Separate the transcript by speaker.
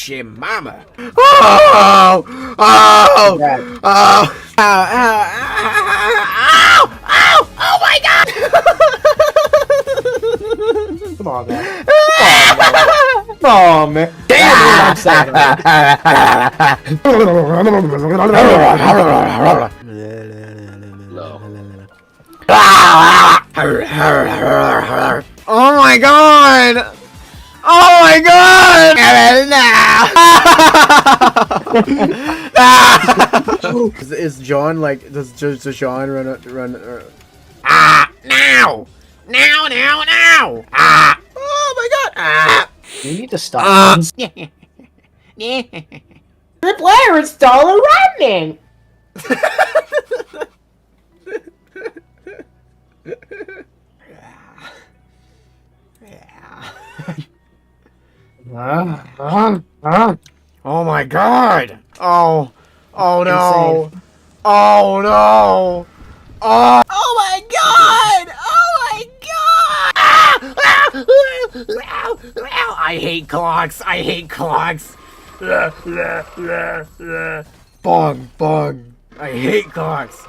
Speaker 1: HOOTSHEYMAMA. Oh! Oh! Oh! Ow! Ow! Ow! Ow! Oh my God!
Speaker 2: Come on, man. Come on, man.
Speaker 1: Damn! Oh my God! Oh my God! Is John like? Does John run? Ah! Now! Now! Now! Now! Ah! Oh my God! Ah!
Speaker 2: You need to stop.
Speaker 3: The player is still running.
Speaker 1: Oh my God! Oh! Oh no! Oh no! Oh! Oh my God! Oh my God! I hate clocks! I hate clocks! Bong! Bong! I hate clocks!